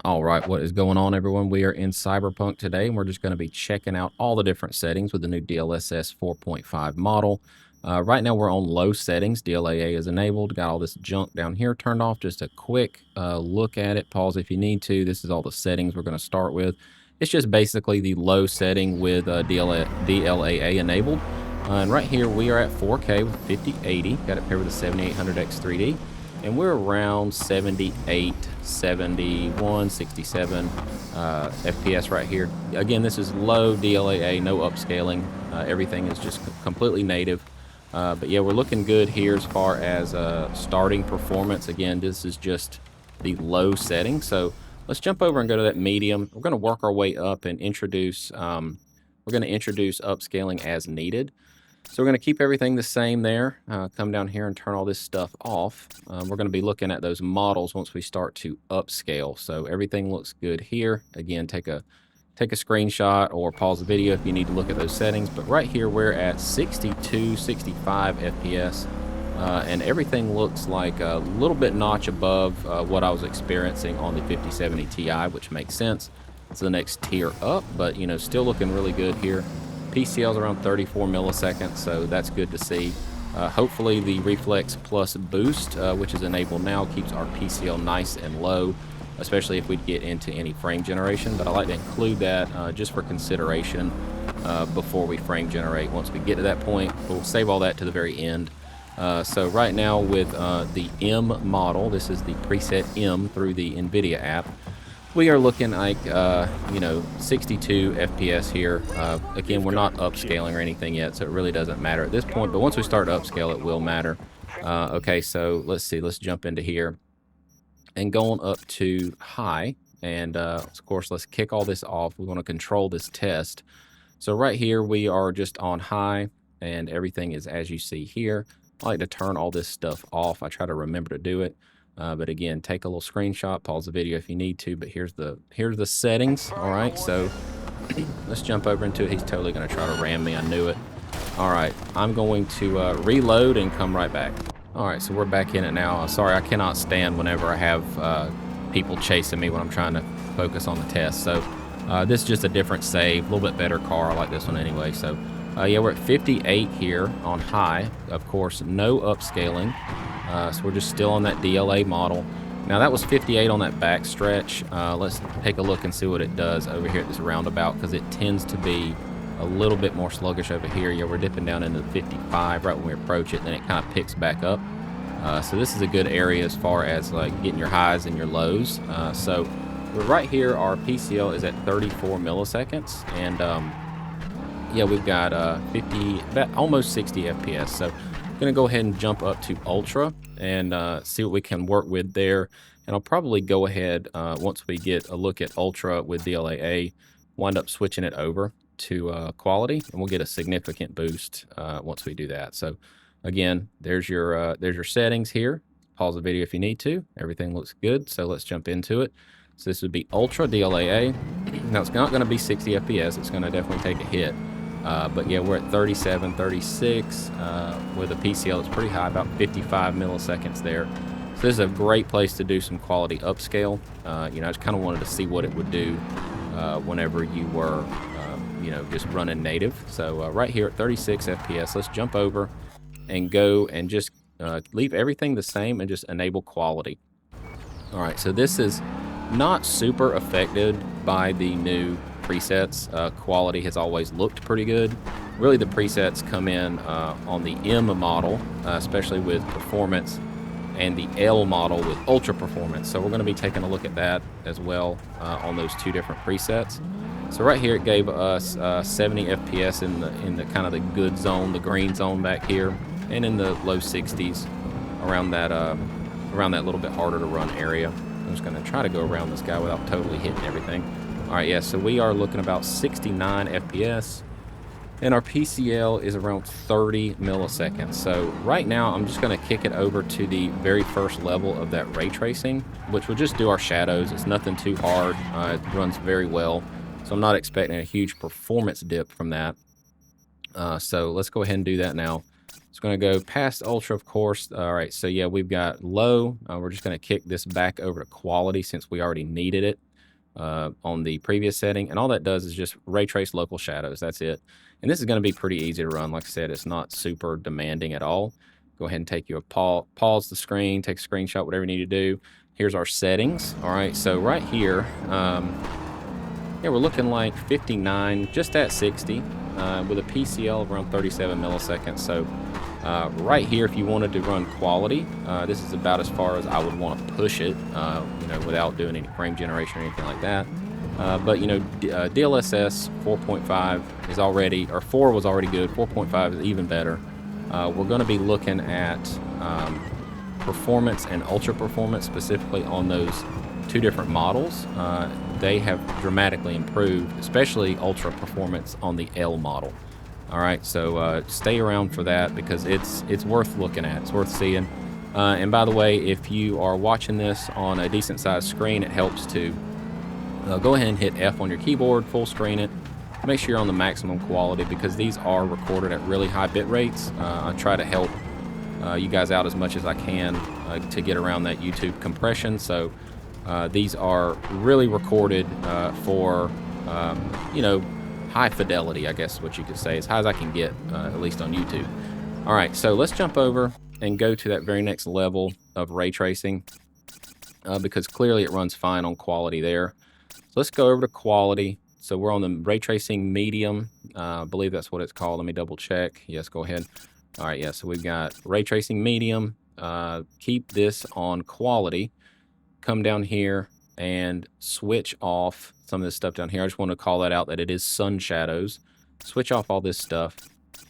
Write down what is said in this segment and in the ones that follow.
All right, what is going on, everyone? We are in Cyberpunk today, and we're just going to be checking out all the different settings with the new DLSS 4.5 model. Right now, we're on low settings. DLAA is enabled. Got all this junk down here turned off. Just a quick look at it. Pause if you need to. This is all the settings we're going to start with. It's just basically the low setting with DLAA enabled. And right here, we are at 4K with 5080. Got it paired with a 7800X 3D. And we're around 78, 71, 67 FPS right here. Again, this is low DLAA, no upscaling. Everything is just completely native. But yeah, we're looking good here as far as starting performance. Again, this is just the low setting. So let's jump over and go to that medium. We're going to work our way up and introduce, upscaling as needed. So we're going to keep everything the same there. Come down here and turn all this stuff off. We're going to be looking at those models once we start to upscale. So everything looks good here. Again, take a screenshot or pause the video if you need to look at those settings. But right here, we're at 62, 65 FPS. And everything looks like a little bit notch above what I was experiencing on the 5070 Ti, which makes sense. It's the next tier up, but still looking really good here. PCL is around 34 milliseconds, so that's good to see. Hopefully the Reflex Plus Boost, which is enabled now, keeps our PCL nice and low, especially if we get into any frame generation. But I like to include that just for consideration before we frame generate. Once we get to that point, we'll save all that to the very end. So right now with the M model, this is the preset M through the NVIDIA app. We are looking like, 62 FPS here. Again, we're not upscaling or anything yet, so it really doesn't matter at this point. But once we start to upscale, it will matter. Okay, so let's see. Let's jump into here and going up to high. And, of course, let's kick all this off. We want to control this test. So right here, we are just on high, and everything is as you see here. I like to turn all this stuff off. I try to remember to do it. But again, take a little screenshot, pause the video if you need to. But here's the settings. All right, so let's jump over into it. He's totally going to try to ram me. I knew it. All right, I'm going to reload and come right back. All right, so we're back in it now. Sorry, I cannot stand whenever I have people chasing me when I'm trying to focus on the test. So this is just a different save, a little bit better car. I like this one anyway. So yeah, we're at 58 here on high. Of course, no upscaling. So we're just still on that DLA model. Now that was 58 on that back stretch. Let's take a look and see what it does over here at this roundabout, because it tends to be a little bit more sluggish over here. Yeah, we're dipping down into the 55 right when we approach it, then it kind of picks back up. So this is a good area as far as like getting your highs and your lows. So right here, our PCL is at 34 milliseconds, and yeah, we've got almost 60 FPS. So going to go ahead and jump up to Ultra and see what we can work with there. And I'll probably go ahead, once we get a look at Ultra with DLAA, wind up switching it over to Quality, and we'll get a significant boost once we do that. So again, there's your settings here. Pause the video if you need to. Everything looks good, so let's jump into it. So this would be Ultra DLAA. Now it's not going to be 60 FPS. It's going to definitely take a hit. But yeah, we're at 37, 36 with a PCL that's pretty high, about 55 milliseconds there. So this is a great place to do some quality upscale. I just kind of wanted to see what it would do whenever you were, just running native. So right here at 36 FPS, let's jump over and go and just leave everything the same and just enable quality. All right, so this is not super affected by the new presets. Quality has always looked pretty good. Really, the presets come in on the M model, especially with performance, and the L model with ultra performance. So we're going to be taking a look at that as well on those two different presets. So right here, it gave us 70 FPS in the kind of the good zone, the green zone back here, and in the low 60s around that little bit harder to run area. I'm just going to try to go around this guy without totally hitting everything. All right, yeah, so we are looking about 69 FPS, and our PCL is around 30 milliseconds. So right now, I'm just going to kick it over to the very first level of that ray tracing, which will just do our shadows. It's nothing too hard. It runs very well, so I'm not expecting a huge performance dip from that. So let's go ahead and do that now. It's going to go past Ultra, of course. All right, so yeah, we've got low. We're just going to kick this back over to quality since we already needed it. on the previous setting, and all that does is just ray trace local shadows. That's it. And this is going to be pretty easy to run. Like I said, it's not super demanding at all. Go ahead and take you a pause the screen, take a screenshot, whatever you need to do. Here's our settings. All right, so right here, yeah, we're looking like 59, just at 60, with a PCL of around 37 milliseconds. So right here, if you wanted to run quality, this is about as far as I would want to push it, you know, without doing any frame generation or anything like that. But, you know, DLSS 4.5 is already, or 4 was already good. 4.5 is even better. We're going to be looking at performance and ultra performance, specifically on those two different models. They have dramatically improved, especially ultra performance on the L model. All right, so stay around for that because it's worth looking at. It's worth seeing. And by the way, if you are watching this on a decent sized screen, it helps to go ahead and hit F on your keyboard, full screen it. Make sure you're on the maximum quality because these are recorded at really high bit rates. I try to help you guys out as much as I can to get around that YouTube compression. So these are really recorded for, you know, high fidelity, I guess is what you could say, as high as I can get, at least on YouTube. All right, so let's jump over and go to that very next level of ray tracing because clearly it runs fine on quality there. So let's go over to quality. So we're on the ray tracing medium. I believe that's what it's called. Let me double check. Yes, go ahead. All right, yeah, so we've got ray tracing medium. Keep this on quality. Come down here and switch off some of this stuff down here. I just want to call that out that it is sun shadows. Switch off all this stuff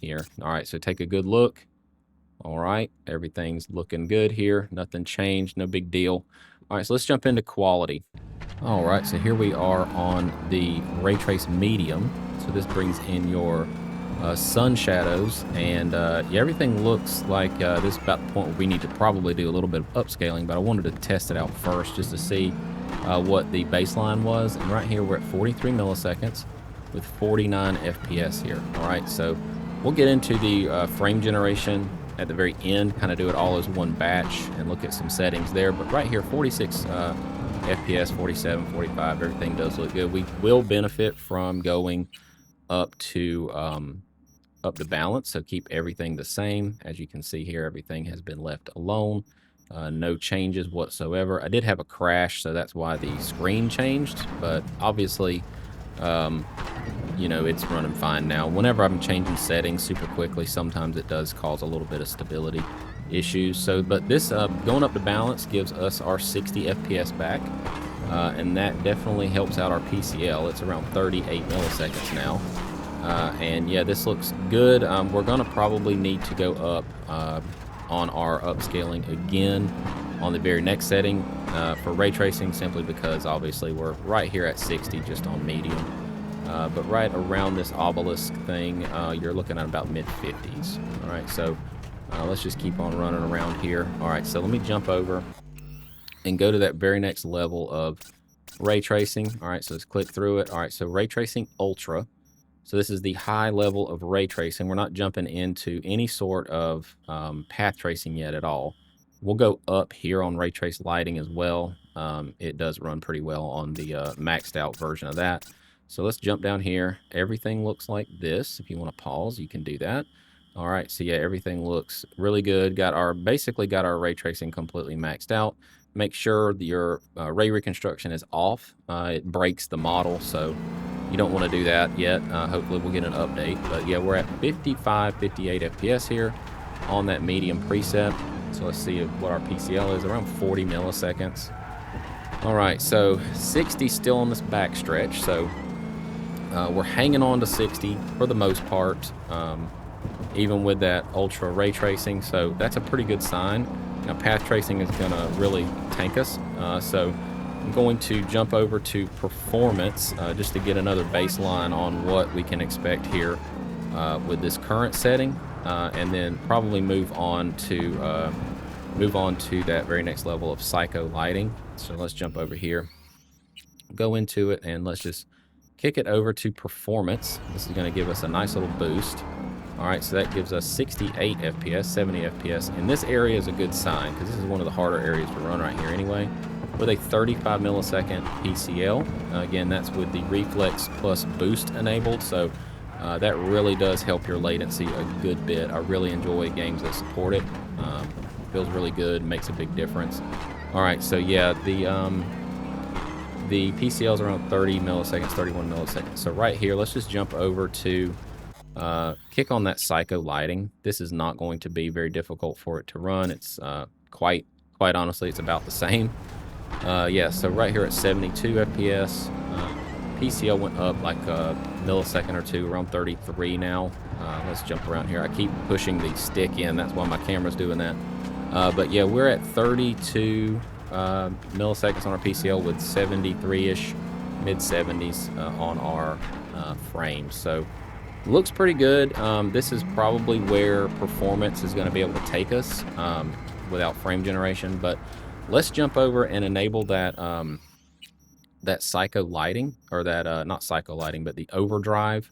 here. All right, so take a good look. All right, everything's looking good here. Nothing changed, no big deal. All right, so let's jump into quality. All right, so here we are on the ray trace medium. So this brings in your sun shadows, and yeah, everything looks like this is about the point where we need to probably do a little bit of upscaling, but I wanted to test it out first just to see what the baseline was. And right here we're at 43 milliseconds with 49 FPS here. All right, so we'll get into the frame generation at the very end, kind of do it all as one batch and look at some settings there. But right here, 46 FPS, 47, 45, everything does look good. We will benefit from going up to balance, so keep everything the same. As you can see here, everything has been left alone. No changes whatsoever. I did have a crash, so that's why the screen changed, but obviously you know, it's running fine now. Whenever I'm changing settings super quickly, sometimes it does cause a little bit of stability issues. So, but this going up to balance gives us our 60 FPS back, and that definitely helps out our PCL. It's around 38 milliseconds now. And yeah, this looks good. We're gonna probably need to go up on our upscaling again on the very next setting for ray tracing, simply because obviously we're right here at 60 just on medium. But right around this obelisk thing, you're looking at about mid-50s. All right, so let's just keep on running around here. All right, so let me jump over and go to that very next level of ray tracing. All right, so let's click through it. All right, so ray tracing ultra. So this is the high level of ray tracing. We're not jumping into any sort of path tracing yet at all. We'll go up here on ray trace lighting as well. It does run pretty well on the maxed out version of that. So let's jump down here. Everything looks like this. If you want to pause, you can do that. All right, so yeah, everything looks really good. Basically got our ray tracing completely maxed out. Make sure that your ray reconstruction is off. It breaks the model, so you don't want to do that yet. Hopefully we'll get an update. But yeah, we're at 55, 58 FPS here on that medium preset. So let's see what our PCL is, around 40 milliseconds. All right, so 60 still on this back stretch. So we're hanging on to 60 for the most part, even with that ultra ray tracing. So that's a pretty good sign. Now path tracing is gonna really tank us. So I'm going to jump over to performance just to get another baseline on what we can expect here with this current setting, and then probably move on to that very next level of psycho lighting. So let's jump over here, go into it, and let's just kick it over to performance. This is going to give us a nice little boost. All right, so that gives us 68 FPS, 70 FPS, and this area is a good sign because this is one of the harder areas to run right here anyway. with a 35 millisecond PCL. Again, that's with the reflex plus boost enabled, so that really does help your latency a good bit. I really enjoy games that support it. Feels really good, makes a big difference. All right, so yeah, the PCL is around 30 milliseconds, 31 milliseconds. So right here, let's just jump over to kick on that psycho lighting. This is not going to be very difficult for it to run. It's quite honestly, it's about the same. Yeah, so right here at 72 FPS, PCL went up like a millisecond or two, around 33 now. Let's jump around here. I keep pushing the stick in. That's why my camera's doing that. But yeah, we're at 32 milliseconds on our PCL with 73-ish, mid-70s on our frames. So looks pretty good. This is probably where performance is going to be able to take us without frame generation. But let's jump over and enable that that psycho lighting, or that not psycho lighting, but the overdrive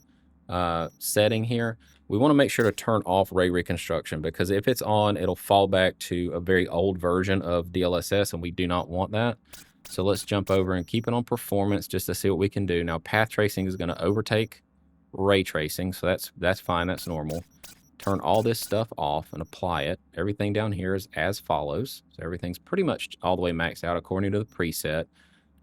setting here. We want to make sure to turn off ray reconstruction, because if it's on, it'll fall back to a very old version of DLSS, and we do not want that. So let's jump over and keep it on performance just to see what we can do. Now, path tracing is going to overtake ray tracing, so that's fine, that's normal. Turn all this stuff off and apply it. Everything down here is as follows. So everything's pretty much all the way maxed out according to the preset.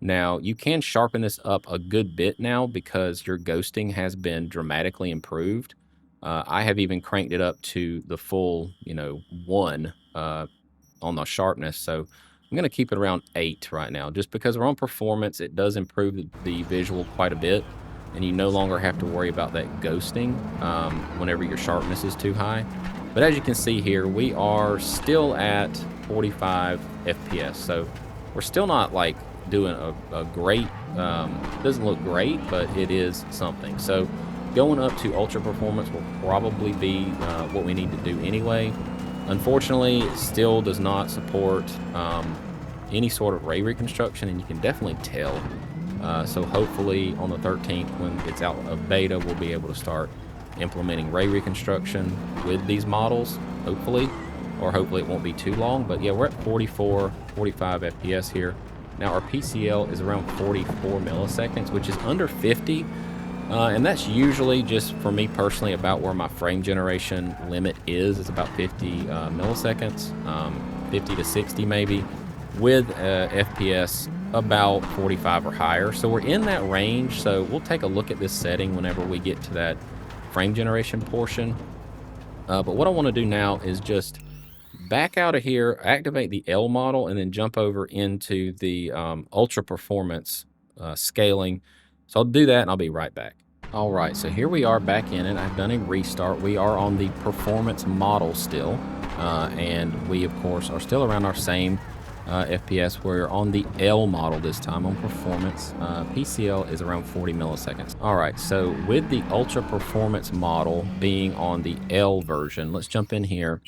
Now, you can sharpen this up a good bit now because your ghosting has been dramatically improved. I have even cranked it up to the full, 1 on the sharpness. So I'm going to keep it around 8 right now. Just because we're on performance, it does improve the visual quite a bit. And you no longer have to worry about that ghosting whenever your sharpness is too high. But as you can see here, we are still at 45 FPS. So we're still not like doing a great, doesn't look great, but it is something. So going up to ultra performance will probably be what we need to do anyway. Unfortunately, it still does not support any sort of ray reconstruction, and you can definitely tell. So hopefully on the 13th, when it's out of beta, we'll be able to start implementing ray reconstruction with these models, hopefully, or hopefully it won't be too long. But yeah, we're at 44, 45 FPS here. Now our PCL is around 44 milliseconds, which is under 50. And that's usually, just for me personally, about where my frame generation limit is. It's about 50 milliseconds, 50 to 60 maybe, with FPS about 45 or higher. So we're in that range. So we'll take a look at this setting whenever we get to that frame generation portion. But what I want to do now is just back out of here, activate the L model, and then jump over into the ultra performance scaling. So I'll do that and I'll be right back. All right, so here we are back in it. I've done a restart. We are on the performance model still. And we, of course, are still around our same FPS. We're on the L model this time on performance. PCL is around 40 milliseconds. All right, so with the ultra performance model being on the L version, let's jump in here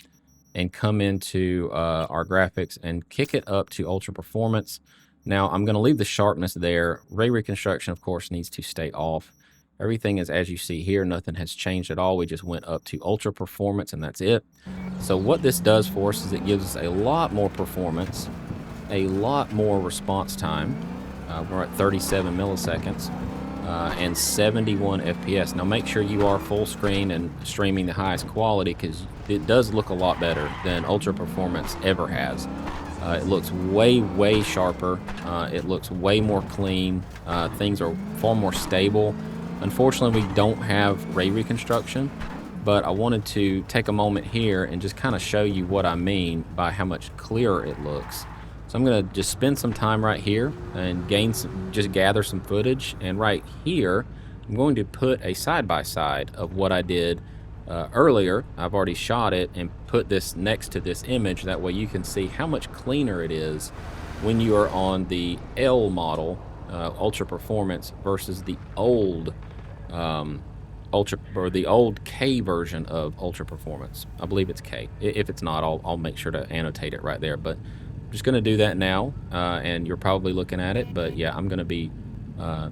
and come into our graphics and kick it up to ultra performance. Now I'm going to leave the sharpness there. Ray reconstruction, of course, needs to stay off. Everything is as you see here. Nothing has changed at all. We just went up to ultra performance and that's it. So what this does for us is it gives us a lot more performance, a lot more response time. We're at 37 milliseconds and 71 FPS. Now make sure you are full screen and streaming the highest quality, because it does look a lot better than ultra performance ever has. It looks way sharper. It looks way more clean. Things are far more stable. Unfortunately, we don't have ray reconstruction, but I wanted to take a moment here and just kind of show you what I mean by how much clearer it looks. So I'm going to just spend some time right here and just gather some footage. And right here, I'm going to put a side-by-side of what I did earlier. I've already shot it and put this next to this image. That way you can see how much cleaner it is when you are on the L model, ultra performance, versus the old the old K version of ultra performance. I believe it's K. If it's not, I'll make sure to annotate it right there. But I'm just going to do that now, and you're probably looking at it. But yeah, I'm going to be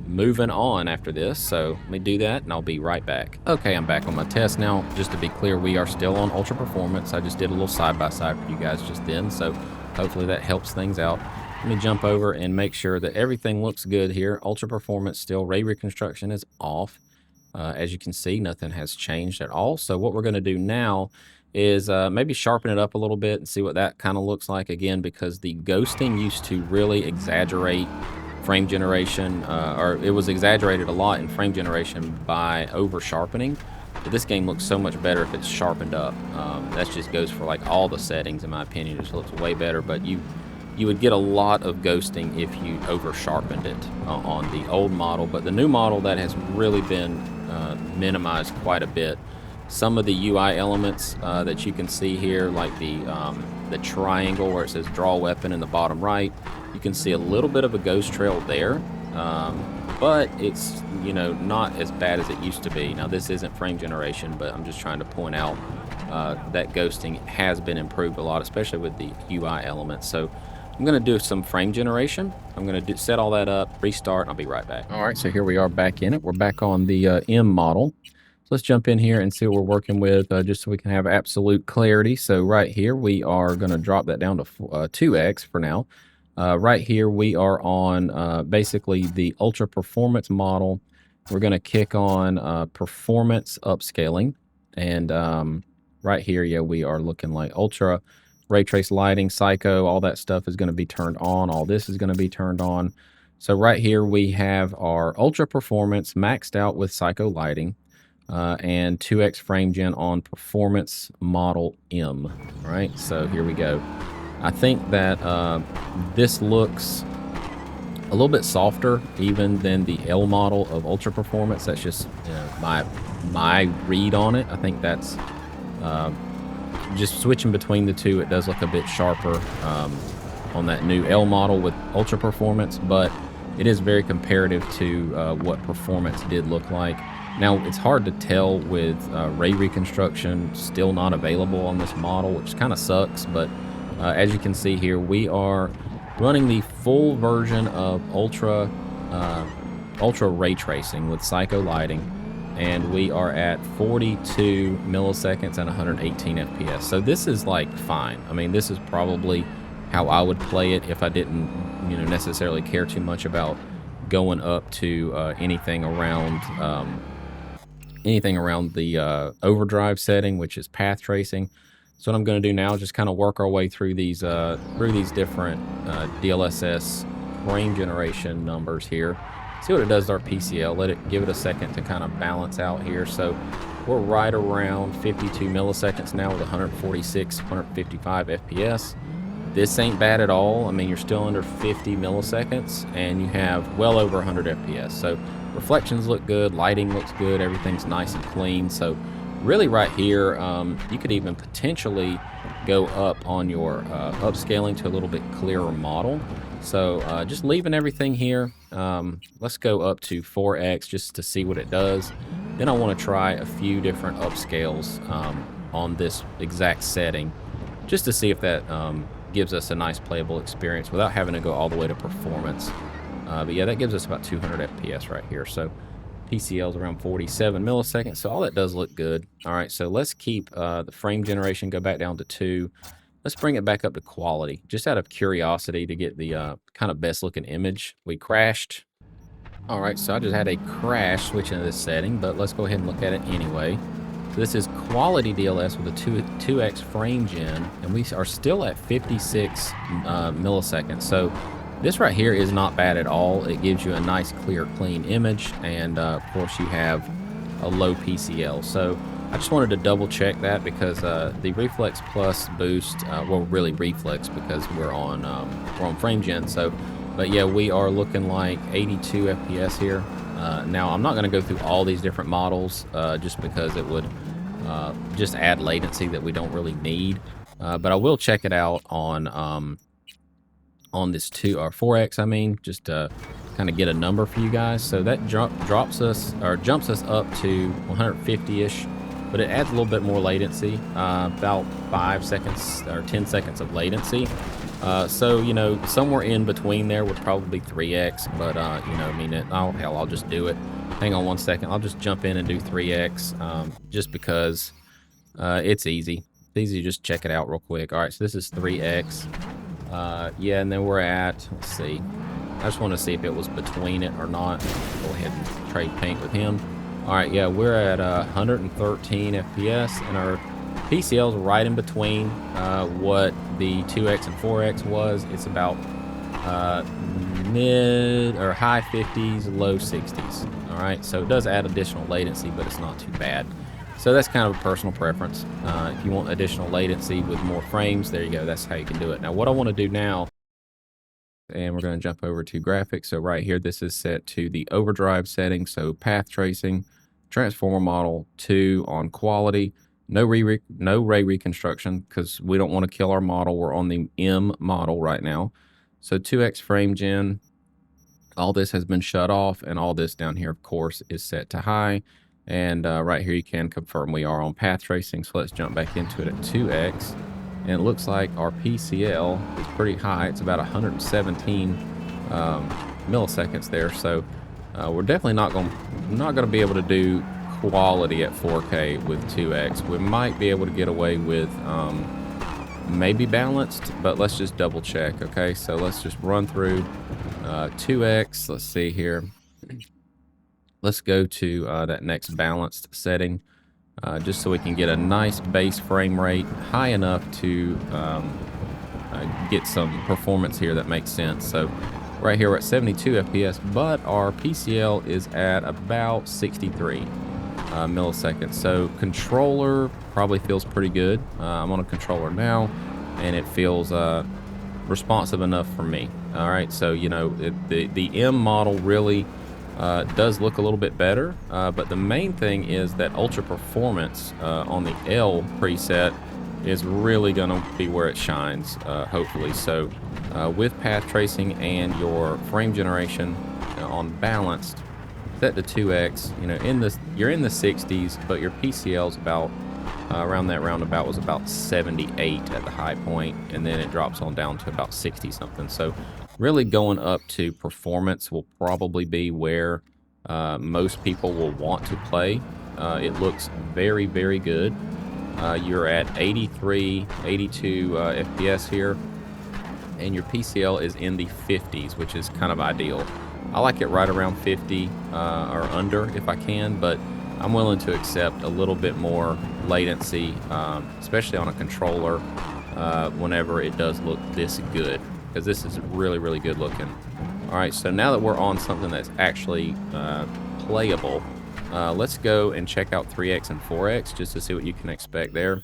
moving on after this, so let me do that and I'll be right back. Okay, I'm back on my test now. Just to be clear, we are still on ultra performance. I just did a little side-by-side for you guys just then, so hopefully that helps things out. Let me jump over and make sure that everything looks good here. Ultra performance still, ray reconstruction is off. As you can see, nothing has changed at all. So what we're going to do now is maybe sharpen it up a little bit and see what that kind of looks like again, because the ghosting used to really exaggerate frame generation, or it was exaggerated a lot in frame generation by over sharpening. But this game looks so much better if it's sharpened up. That just goes for like all the settings, in my opinion. It just looks way better, but you would get a lot of ghosting if you over sharpened it on the old model. But the new model, that has really been minimized quite a bit. Some of the UI elements that you can see here, like the triangle where it says draw weapon in the bottom right, you can see a little bit of a ghost trail there, but it's, you know, not as bad as it used to be. Now this isn't frame generation, but I'm just trying to point out that ghosting has been improved a lot, especially with the UI elements. So I'm going to do some frame generation. I'm going to set all that up, restart, and I'll be right back. All right, so here we are back in it. We're back on the M model. So let's jump in here and see what we're working with, just so we can have absolute clarity. So right here, we are going to drop that down to 2x for now. Right here, we are on basically the ultra performance model. We're going to kick on performance upscaling. And right here, yeah, we are looking like ultra ray trace lighting, psycho, all that stuff is going to be turned on. All this is going to be turned on. So right here, we have our ultra performance maxed out with psycho lighting, and 2x frame gen on performance model M. All right, so here we go. I think that this looks a little bit softer even than the L model of ultra performance. That's just, you know, my read on it. I think that's just switching between the two. It does look a bit sharper on that new L model with ultra performance, but it is very comparative to what performance did look like. Now, it's hard to tell with ray reconstruction still not available on this model, which kind of sucks, but as you can see here, we are running the full version of ultra ray tracing with psycho lighting, and we are at 42 milliseconds and 118 FPS. So this is like fine. I mean, this is probably how I would play it if I didn't, you know, necessarily care too much about going up to anything around the overdrive setting, which is path tracing. So what I'm going to do now is just kind of work our way through these different DLSS frame generation numbers here. See what it does to our PCL. Give it a second to kind of balance out here. So we're right around 52 milliseconds now with 146, 155 FPS. This ain't bad at all. I mean, you're still under 50 milliseconds and you have well over 100 FPS. So reflections look good, lighting looks good, everything's nice and clean. So really right here, you could even potentially go up on your upscaling to a little bit clearer model. So just leaving everything here. Let's go up to 4x just to see what it does. Then I want to try a few different upscales on this exact setting, just to see if that gives us a nice playable experience without having to go all the way to performance. But yeah, that gives us about 200 FPS right here. So PCL is around 47 milliseconds. So all that does look good. All right, so let's keep the frame generation, go back down to 2. Let's bring it back up to quality, just out of curiosity to get the kind of best looking image. We crashed. All right, so I just had a crash switching to this setting, but let's go ahead and look at it anyway. So this is quality DLS with a 2x frame gen, and we are still at 56 milliseconds. So this right here is not bad at all. It gives you a nice, clear, clean image, and of course you have a low PCL. So I just wanted to double check that because the Reflex Plus boost, well, really Reflex because we're on frame gen. So, but yeah, we are looking like 82 FPS here. Now I'm not going to go through all these different models just because it would just add latency that we don't really need. But I will check it out on this 2 or 4x. I mean, just to kind of get a number for you guys. So that jumps us up to 150-ish. But it adds a little bit more latency, about 5 seconds or 10 seconds of latency. So, you know, somewhere in between there would probably be 3x, but, you know, I mean, hell, I'll just do it. Hang on one second. I'll just jump in and do 3x just because it's easy. It's easy to just check it out real quick. All right, so this is 3x. Yeah, and then we're at, let's see. I just want to see if it was between it or not. Go ahead and trade paint with him. All right, yeah, we're at 113 FPS, and our PCL is right in between what the 2X and 4X was. It's about mid or high 50s, low 60s. All right, so it does add additional latency, but it's not too bad. So that's kind of a personal preference. If you want additional latency with more frames, there you go. That's how you can do it. Now, what I want to do now, and we're going to jump over to graphics. So right here, this is set to the overdrive setting. So path tracing, transformer model 2 on quality, no ray reconstruction because we don't want to kill our model. We're on the M model right now. So 2x frame gen, all this has been shut off, and all this down here, of course, is set to high. And right here, you can confirm we are on path tracing. So let's jump back into it at 2x. And it looks like our PCL is pretty high. It's about 117 milliseconds there. So we're definitely not going to be able to do quality at 4K with 2x. We might be able to get away with maybe balanced, but let's just double check. Okay, so let's just run through 2x. Let's see here. Let's go to that next balanced setting. Just so we can get a nice base frame rate high enough to get some performance here that makes sense. So right here we're at 72 FPS, but our PCL is at about 63 milliseconds. So controller probably feels pretty good. I'm on a controller now, and it feels responsive enough for me. All right, so you know the M model really does look a little bit better, but the main thing is that ultra performance on the L preset is really going to be where it shines, hopefully. So with path tracing and your frame generation on balanced, set to 2x, you know, you're in the 60s, but your PCL's about around that roundabout was about 78 at the high point, and then it drops on down to about 60 something. So really going up to performance will probably be where most people will want to play. It looks very, very good. You're at 83, 82 FPS here, and your PCL is in the 50s, which is kind of ideal. I like it right around 50 or under if I can, but I'm willing to accept a little bit more latency, especially on a controller, whenever it does look this good, because this is really, really good looking. All right, so now that we're on something that's actually playable, let's go and check out 3x and 4x just to see what you can expect there.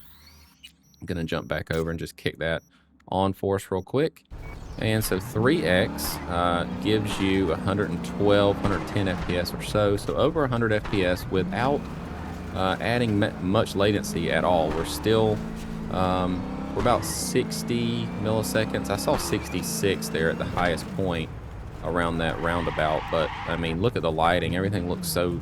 I'm going to jump back over and just kick that on for us real quick. And so 3x gives you 112, 110 FPS or so. So over 100 FPS without adding much latency at all. We're still, we're about 60 milliseconds. I saw 66 there at the highest point around that roundabout. But I mean, look at the lighting. Everything looks so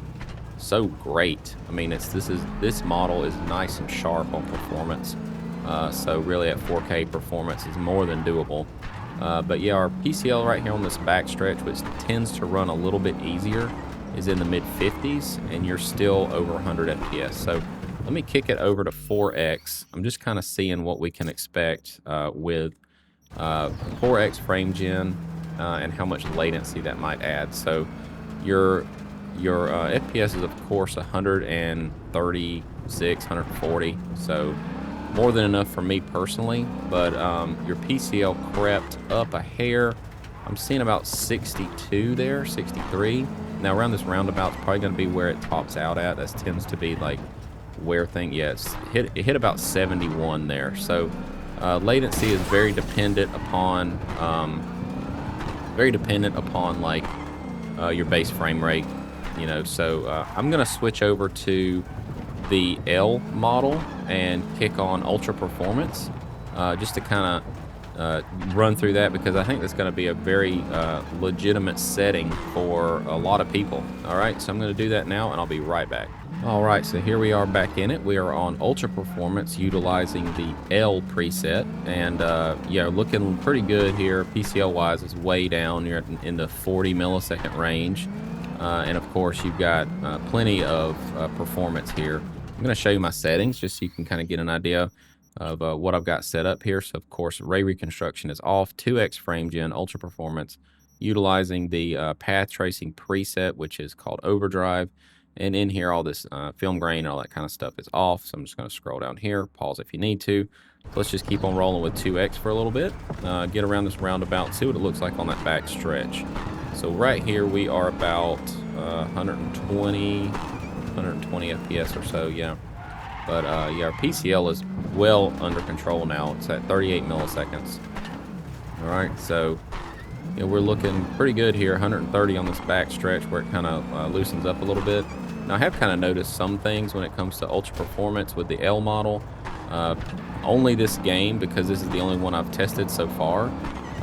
great. I mean, this model is nice and sharp on performance. So really at 4K performance is more than doable. But yeah, our PCL right here on this back stretch, which tends to run a little bit easier, is in the mid 50s, and you're still over 100 FPS. So let me kick it over to 4x. I'm just kind of seeing what we can expect with 4x frame gen and how much latency that might add. So your FPS is of course 136, 140. So more than enough for me personally, but your PCL crept up a hair. I'm seeing about 62 there, 63. Now around this roundabout is probably going to be where it tops out at. That tends to be like where it hit about 71 there. So latency is very dependent upon like your base frame rate, you know. So I'm going to switch over to the L model and kick on ultra performance just to kind of run through that, because I think that's going to be a very legitimate setting for a lot of people. All right, so I'm going to do that now and I'll be right back. All right, so here we are back in it. We are on ultra performance utilizing the L preset, and yeah, looking pretty good here. PCL wise is way down. You're in the 40 millisecond range, and of course you've got plenty of performance here. I'm going to show you my settings just so you can kind of get an idea. of what I've got set up here. So of course, ray reconstruction is off, 2x frame gen, ultra performance, utilizing the path tracing preset, which is called Overdrive. And in here, all this film grain and all that kind of stuff is off. So I'm just going to scroll down here, pause if you need to. Let's just keep on rolling with 2x for a little bit. Get around this roundabout, see what it looks like on that back stretch. So right here, we are about 120 FPS or so, yeah. But yeah, our PCL is well under control now. It's at 38 milliseconds. All right, so you know, we're looking pretty good here, 130 on this back stretch where it kind of loosens up a little bit. Now, I have kind of noticed some things when it comes to ultra performance with the L model. Only this game, because this is the only one I've tested so far,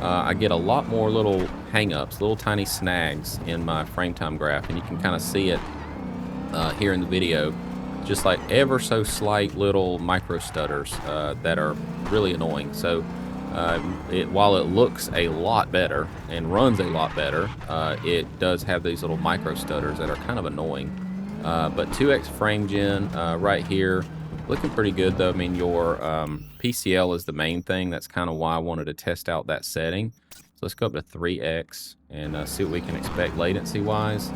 I get a lot more little hang-ups, little tiny snags in my frame time graph, and you can kind of see it here in the video. Just like ever so slight little micro stutters that are really annoying. So while it looks a lot better and runs a lot better, it does have these little micro stutters that are kind of annoying. But 2x frame gen right here, looking pretty good though. I mean, your PCL is the main thing. That's kind of why I wanted to test out that setting. So let's go up to 3x and see what we can expect latency wise,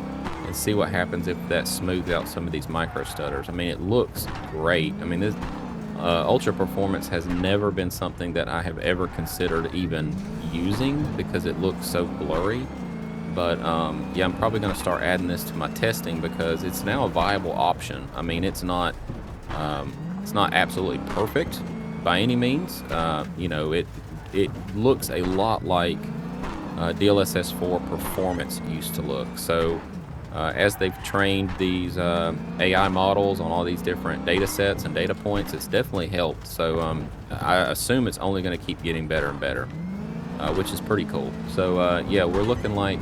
and see what happens if that smooths out some of these micro stutters. I mean, it looks great. I mean, this ultra performance has never been something that I have ever considered even using because it looks so blurry. But yeah, I'm probably going to start adding this to my testing because it's now a viable option. I mean, it's not absolutely perfect by any means. You know, it looks a lot like DLSS 4 performance used to look. So as they've trained these AI models on all these different data sets and data points, it's definitely helped. So I assume it's only going to keep getting better and better, which is pretty cool. So yeah, we're looking like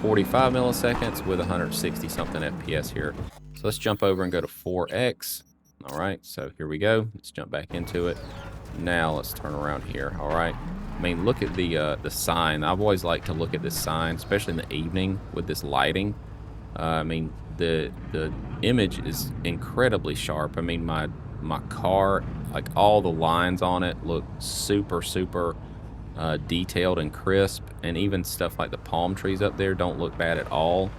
45 milliseconds with 160 something FPS here. So let's jump over and go to 4x. All right, so here we go. Let's jump back into it. Now let's turn around here. All right. I mean, look at the sign. I've always liked to look at this sign, especially in the evening with this lighting. I mean, the image is incredibly sharp. I mean, my car, like all the lines on it look super detailed and crisp, and even stuff like the palm trees up there don't look bad at all.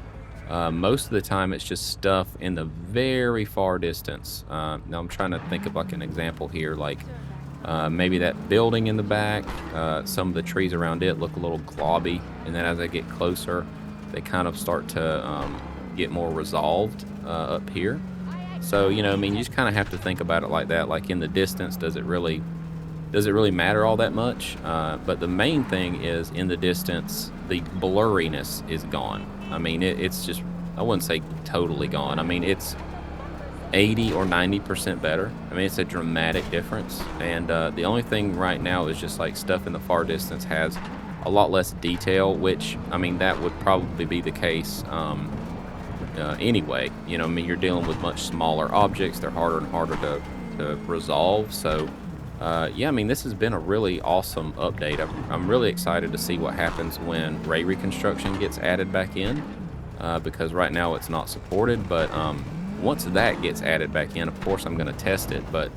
Most of the time it's just stuff in the very far distance. Now I'm trying to think of like an example here, like maybe that building in the back, some of the trees around it look a little globby, and then as I get closer they kind of start to get more resolved up here. So, you know, I mean, you just kind of have to think about it like that. Like in the distance, does it really matter all that much? But the main thing is in the distance, the blurriness is gone. I mean, it's just, I wouldn't say totally gone. I mean, it's 80 or 90% better. I mean, it's a dramatic difference. And the only thing right now is just like stuff in the far distance has a lot less detail, which, I mean, that would probably be the case anyway. You know, I mean, you're dealing with much smaller objects. They're harder and harder to resolve. So, yeah, I mean, this has been a really awesome update. I'm really excited to see what happens when ray reconstruction gets added back in, because right now it's not supported. But once that gets added back in, of course, I'm going to test it. But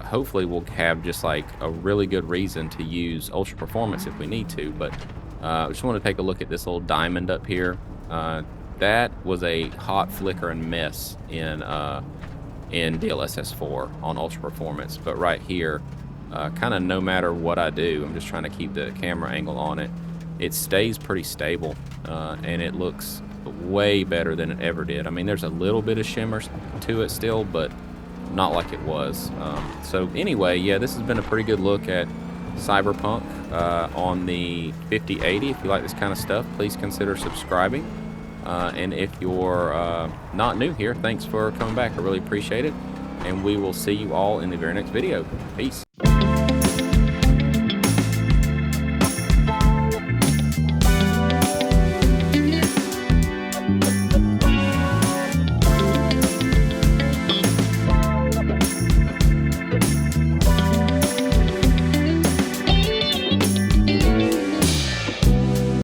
hopefully we'll have just like a really good reason to use ultra performance if we need to. But I just want to take a look at this little diamond up here. That was a hot flicker and mess in DLSS 4 on ultra performance. But right here, kind of no matter what I do, I'm just trying to keep the camera angle on it, it stays pretty stable, and it looks way better than it ever did. I mean, there's a little bit of shimmer to it still, but not like it was. So anyway, yeah, this has been a pretty good look at Cyberpunk on the 5080. If you like this kind of stuff, please consider subscribing. And if you're not new here, thanks for coming back. I really appreciate it. And we will see you all in the very next video. Peace.